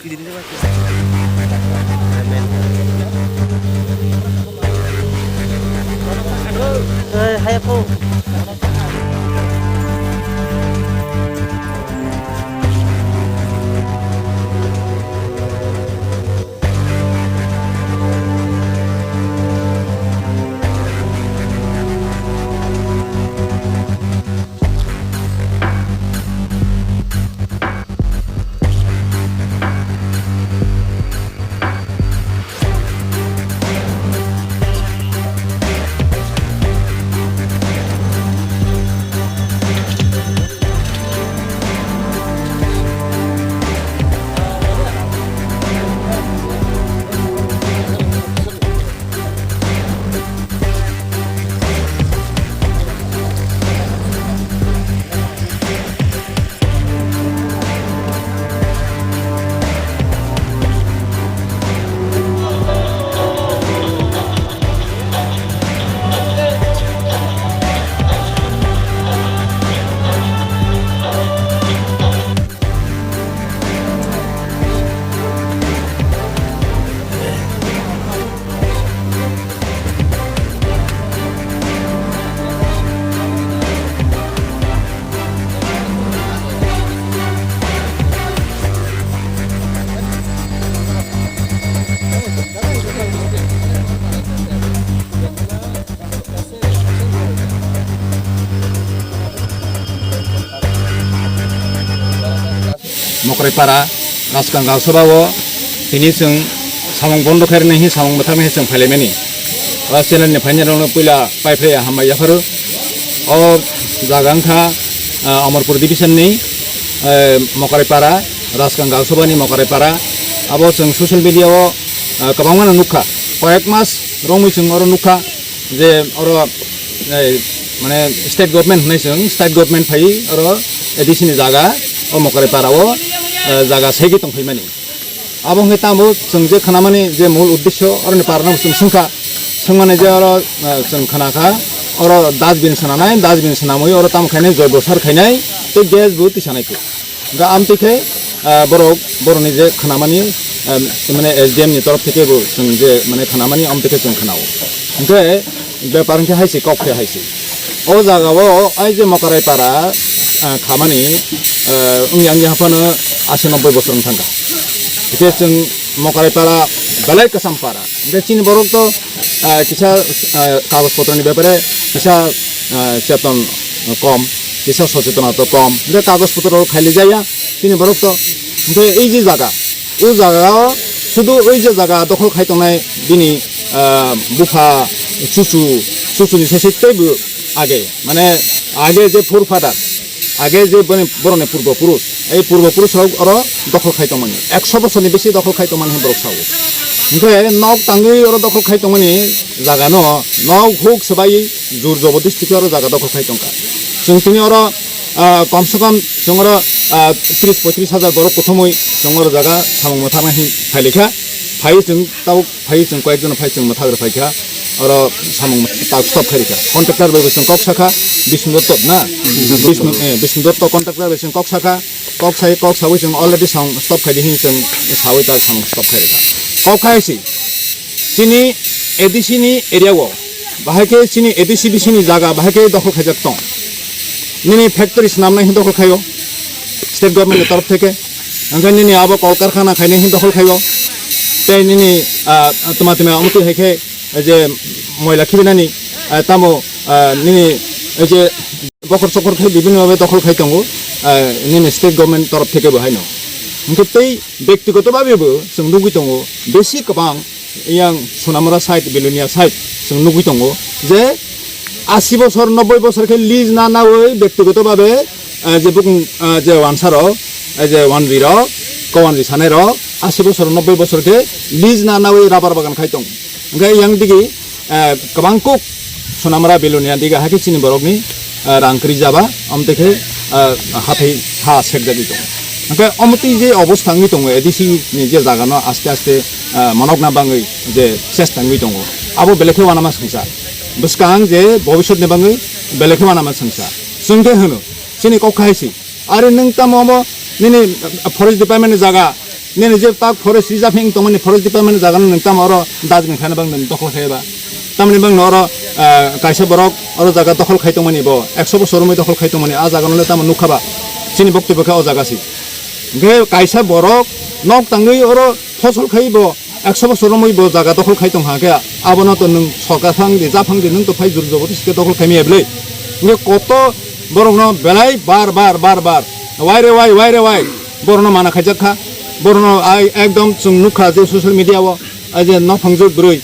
Hai po. Mokrepara Raskangau Sabawo Tinisung Samong Bondo Karinahi Samong Matami Sang Palemeni Rasilan Nepanyano Pula Pipe Hamaya Haru O Zagangka Amarpur Division ni Mokrepara Raskangau Sabani Mokrepara Abo Sang Social Media o Kabangan Nuka Koyak Mas Romi Sung or Nuka Je or Mane State Government Nation State Government Pai or Edition Zaga O Mokrepara o जागा सेगी तंग फैमानी अब हम कहता हूँ संजय खाना money जे मूल उद्देश्य और निपारना संखा संगमाने जे और संखना का और दाजबिन सनाना है दाजबिन सनामोई और ताम खाने जय बसार खाने तो गैस बहुत इसाने को गा आम तिखे बरोनी जे खाना मनी मैंने SDM नि तरफ থেকে संजय मैंने खाना मनी आम तिखे संखनाओ उनके व्यापार के हाइसी कॉप के हाइसी ओ जागा वो आज जे Mokrepara खामानी उन्यां यहाँ पर 80-90 बोसोर थांगा इसे जों Mokrepara बेलाय कसामपारा इसे चीन बरक तो किसा कागज पत्रनि बेपारे किसा चेतन कम किसा सचेतनता कम इसे कागज पत्र खाली जाया चीन बरक तो इसे এই যে জায়গা ও জায়গা শুধু ওই যে জায়গা দখল খাইতনাय बिनि बुफा चुचुनि सेसेतैबो आगे माने आगे जे फुरफादार आगे जे बरने पूर्वपुरुष এই পূর্বপুরুষরাও আর দখল খাইতমানি 100 বছরनि বেশি দখল খাইতমানি বরক সাও ओमफ्राय नक तांगै और दखल खाइतमानि जागा न नक हुक सबाय जुर जबरदस्ती और जागा दखल खाइतंका जों तिनि और कम से कम जों और 30-35 हाजार बरक प्रथमै जों और जागा सामं मथामाहि फाइलेखा फाइ जों ताव फाइ जों कयेकजन फाइ जों मथाग्र फाइखा और सामं ताव स्टप खाइखा कन्ट्राक्टर बेबसन कक शाखा विष्णु दत्त ना विष्णु दत्त कन्ट्राक्टर बेबसन कक शाखा कक सावै जों अलरेडी सामं स्टप खाइदिहि जों सावै ता सामं स्टप खाइखा कक खाइसि चिनि एडिसिनि एरियाव बाहायके चिनि एडिसिबिसिनि जागा बाहायके दखल खाइजाक दं निनि फैक्टरिस नामनाय दखल खायो स्टेट गभर्नमेंट तरफ থেকে ओंखाय निनि आबो कलकारखाना खाइनाय दखल खायो ते निनि तमातमे अमति हेखे जे मयला खिबिनानि तामो निनि जे बखर सकर थे विभिन्न भावे दखल खाइतंगो निनि स्टेट गभर्नमेंट तरफ থেকে बहायनो ओंखाय तै व्यक्तिगतभावेबो जों लुगैदंगो बेसि गोबां यां सोनामुरा साइड बेलुनिया साइड जों लुगैदंगो जे 80 বছর 90 বছরকে লিজ না নাওই ব্যক্তিগতভাবে যে বুকিং যে ওয়ানসার যে ওয়ানজির কওয়ানজি সানের 80 বছর 90 বছরকে লিজ না নাওই রাবার বাগান খাইতং ओंखाय yang digi गोबां कुक सोनामुरा बेलुनिया दिगा हाखि चिनि बरकनि रांक्रि जाबा अमतेखे हाथै हा सेकजाबि दं ओंखाय अमति जे अबस्थानि दङ एडिसि नि जे जागानो आस्ते आस्ते मनकना बाङै जे चेष्टानि दङ आबो बेलेखे वानामा संसा बसकां जे भबिष्यतनि बाङै बेलेखे वानामा संसा जोंथे होनो चिनि कखायसि आरो नों तामो निनि फरेस्ट डिपार्टमेन्ट जागा nên je tak forest reserve hing tongmani forest department jagan nang tam oro dajing khana bang nang dokol khayba tamni bang oro kaisa borok oro jaga dokol khai tongmani bo 100 bosor moi dokol khai tongmani a jaga nole tam nukhaba chini boktobe kha o jagasi ge kaisa borok nok tangui oro ফসল খাইব 100 বছর মই ব জায়গা দখল খাইতং হাকে আবনা তো নং সরকার ফাংদি জা ফাংদি নং তো ফাই জুর জবরদস্তি দখল খাইমি এবলে নে কত বরং বেলাই বার ওয়াই বরং মানা খাইজাখা বরং একদম जों नुखा যে সোশ্যাল মিডিয়াও যে ন ফাংজুর ব্রই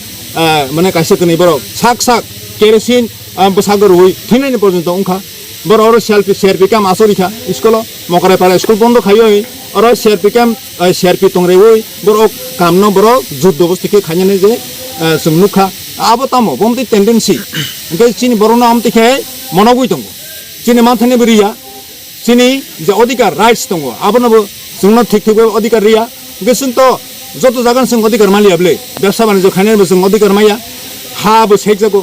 মানে কাইসা কনি বরং সাক কেরোসিন বসাগর হই থিনানি পর্যন্ত উংখা বড় ওর সিআরপি কাম আসরিখা স্কুল মকরে পারে স্কুল বন্ধ খাইও ওর সিআরপি তংরে ওই বড় কাম ন বড় যুদ্ধ অবস্থাকে খাইনে যে जों नुखा আবো তামো বমতি টেন্ডেন্সি ওকে চিনি বড় না আমতিকে মনগুই দङ চিনি মানথানে বরিয়া চিনি যে অধিকার রাইটস দङ আবনবো जोंनो ঠিক অধিকার রিয়া গেছুন তো যত জাগান जों অধিকার মালিয়াবলে ব্যবসা বাণিজ্য খাইনে जों অধিকার মাইয়া হাবো সেক যাবো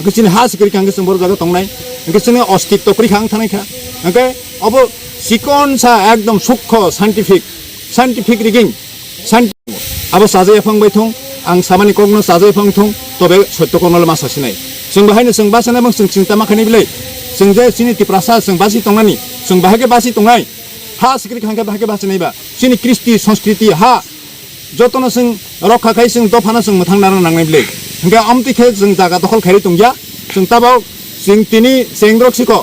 গেছিনি হা সিকরি খাঙ্গে जों বড় জায়গা তংনাই গেছুনি অস্তিত্ব করি খাং থানাইখা ওকে অব সিকন সা একদম সূক্ষ্ম সাইন্টিফিক রিগিং সাইন্টিফিক আবো সাজাय ফাंबाय थं आं सामानि कगनो साजाय फां थं तबे सत्य कनल मासासिनाय जों बाहायनो जों बासानाय बं जों चिंता माखानि बिलाय जों जे सिनि तिप्रासा जों बासि तंनानि जों बाहागे बासि तंनाय हा सिकरि खांगे बाहागे बासिनायबा सिनि कृष्टि संस्कृति हा जतन जों रक्षा खाय जों दफाना जों मोथांना नांनाय बिलाय ओंगे आमतिखे जों जागा दखल खायरि तंगिया जों ताबाव जों तिनि सेंग्रपसिको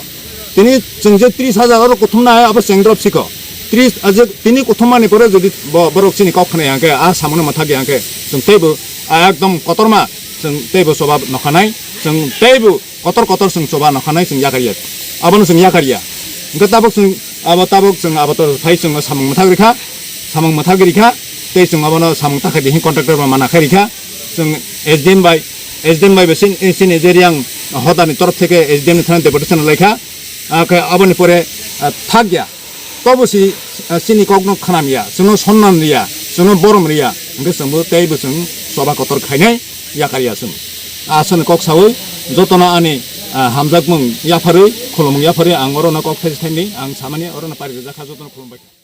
तिनि जों जे 30,000 कुथुमना आबो सेंग्रपसिको 30 आज तिनि कुथुमानि परे जदि बरक सिनि कखने आंके आ सामने माथागे आंके जों तेबो एकदम कतरमा जों तेबो सभा नखानाय जों तेबो कतर जों सभा नखानाय जों याकारिया आबनो जों याकारिया ओंगे ताबक जों आबो फाइ जों सामं माथागिरिखा ते जों आबनो सामं थाखाय दिहि कन्ट्राक्टर माना खारिखा जों एसडीएम बाय सिनि जेरियां हदानि तरफ থেকে एसडीएम नि थाना डेपुटेशन लायखा आके आबनि परे थागिया तबसि सिनि कगनो खानामिया जोंनो सन्मान रिया जोंनो बरम रिया ओंगे जोंबो तेबो जों सभा कतर खायनाय याकारिया जों आसन कक सावै जतना आनि हामजाकमं याफारै खुलुमं याफारै आं अरना कक थाइनि आं सामानि अरना पारि जाखा जतन खुलुमबाय